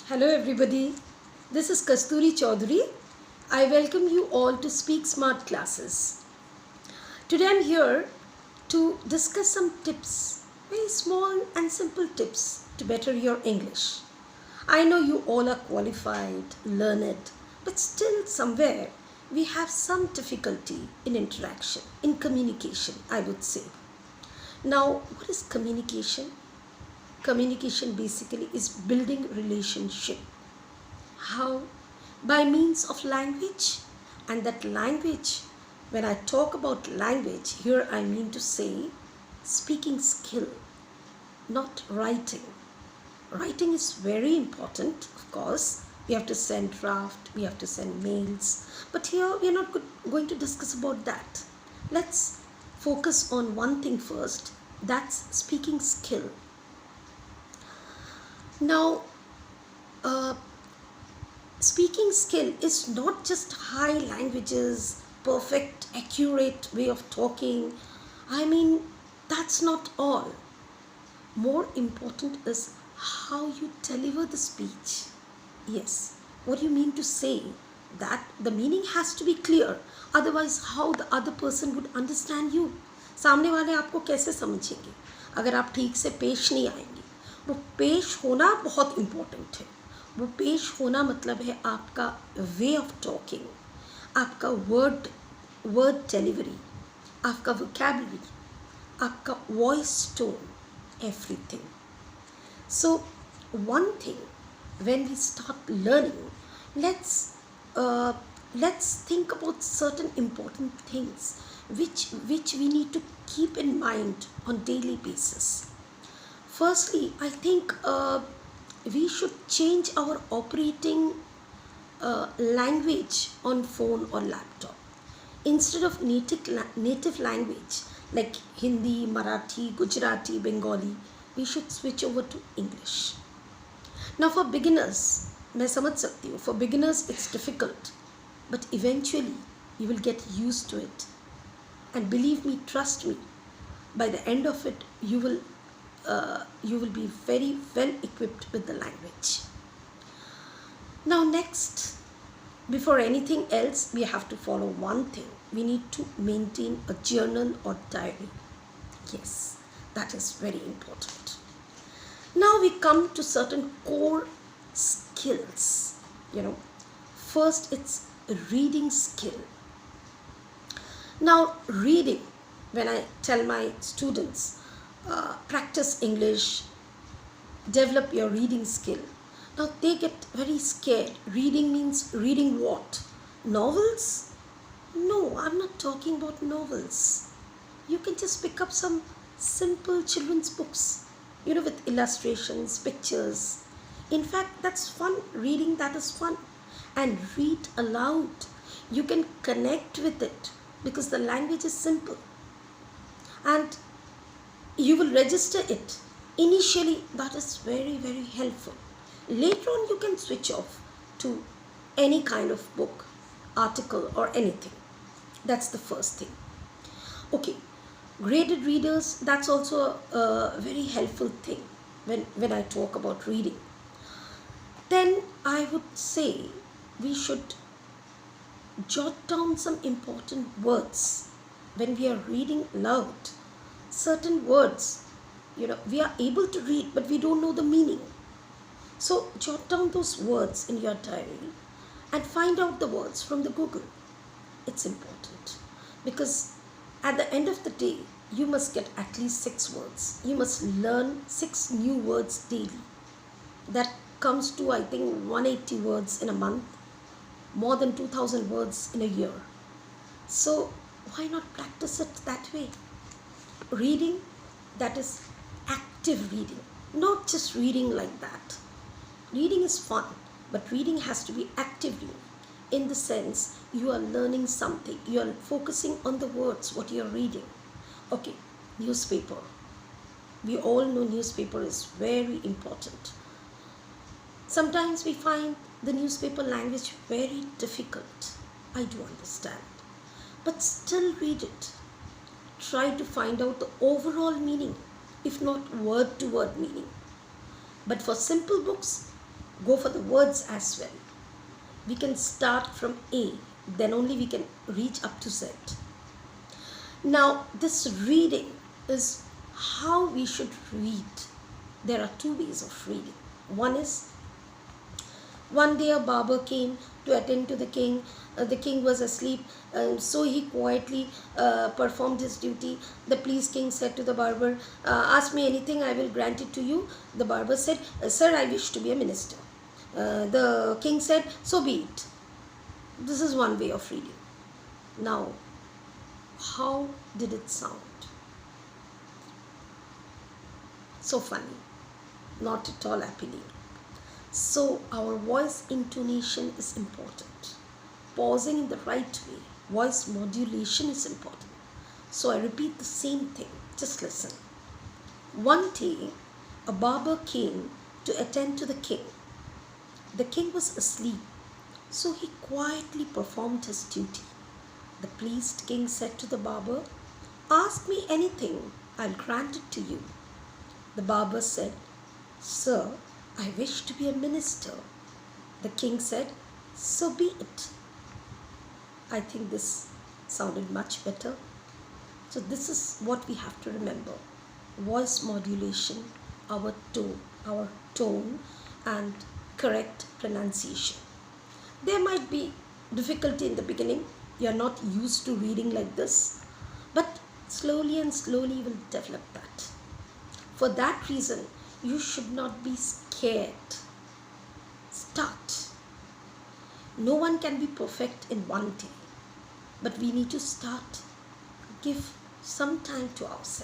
Hello everybody, this is Kasturi Chaudhary. I welcome you all to Speak Smart classes. Today I'm here to discuss some tips, very small and simple tips to better your English. I know you all are qualified, learned, but still somewhere we have some difficulty in interaction, in communication, I would say. Now, what is communication? Communication basically is building relationship. How? By means of language. And that language, when I talk about language, here I mean to say speaking skill, not writing. Writing is very important, of course. We have to send draft, we have to send mails. But here we are not going to discuss about that. Let's focus on one thing first, that's speaking skill. Now, speaking skill is not just high languages, perfect, accurate way of talking. I mean, that's not all. More important is how you deliver the speech. Yes, what do you mean to say? That the meaning has to be clear. Otherwise, how the other person would understand you? सामने वाले आपको कैसे समझेंगे अगर आप ठीक से पेश नहीं आएंगे? वो पेश होना बहुत इम्पोर्टेंट है. वो पेश होना मतलब है आपका वे ऑफ टॉकिंग, आपका वर्ड डिलीवरी, आपका वोकैबुलरी, आपका voice tone, everything. So one thing when we start learning, let's think about certain important things which we need to keep in mind on daily basis. Firstly, I think we should change our operating language on phone or laptop. Instead of native language like Hindi, Marathi, Gujarati, Bengali, we should switch over to English. Now for beginners, मैं समझ सकती हूँ, for beginners it's difficult, but eventually you will get used to it. And believe me, trust me, by the end of it, you will be very well equipped with the language. Now next, before anything else, we have to follow one thing. We need to maintain a journal or diary. Yes, that is very important. Now we come to certain core skills. First it's reading skill. Now reading, when I tell my students, practice English, develop your reading skill. Now they get very scared. Reading means reading what? Novels? No, I'm not talking about novels. You can just pick up some simple children's books, with illustrations, pictures. In fact, that's fun. Reading, that is fun. And read aloud. You can connect with it because the language is simple. And you will register it. Initially, that is very, very helpful. Later on, you can switch off to any kind of book, article, or anything. That's the first thing. Okay, graded readers, that's also a very helpful thing when I talk about reading. Then I would say we should jot down some important words when we are reading loud. Certain words, we are able to read, but we don't know the meaning. So jot down those words in your diary and find out the words from the Google. It's important because at the end of the day, you must get at least 6 words. You must learn 6 new words daily. That comes to, I think, 180 words in a month, more than 2,000 words in a year. So why not practice it that way? Reading, that is active reading, not just reading like that. Reading is fun, but reading has to be active reading. In the sense, you are learning something, you are focusing on the words, what you are reading. Okay, newspaper. We all know newspaper is very important. Sometimes we find the newspaper language very difficult. I do understand. But still read it. Try to find out the overall meaning, if not word to word meaning. But for simple books, go for the words as well. We can start from A, then only we can reach up to Z. Now, this reading is how we should read. There are two ways of reading. One is, one day a barber came to attend to the king. The king was asleep, so he quietly performed his duty. The pleased king said to the barber, ask me anything, I will grant it to you. The barber said, sir, I wish to be a minister. The king said, so be it. This is one way of reading. Now, how did it sound? So funny, not at all appealing. So our voice intonation is important. Pausing in the right way, voice modulation is important. So I repeat the same thing, just listen. One day, a barber came to attend to the king. The king was asleep, so he quietly performed his duty. The pleased king said to the barber, ask me anything, I'll grant it to you. The barber said, sir, I wish to be a minister. The king said, so be it. I think this sounded much better. So this is what we have to remember. Voice modulation, our tone and correct pronunciation. There might be difficulty in the beginning. You are not used to reading like this, but slowly and slowly you will develop that. For that reason, you should not be scared. Start. No one can be perfect in one day, but we need to start. Give some time to ourselves.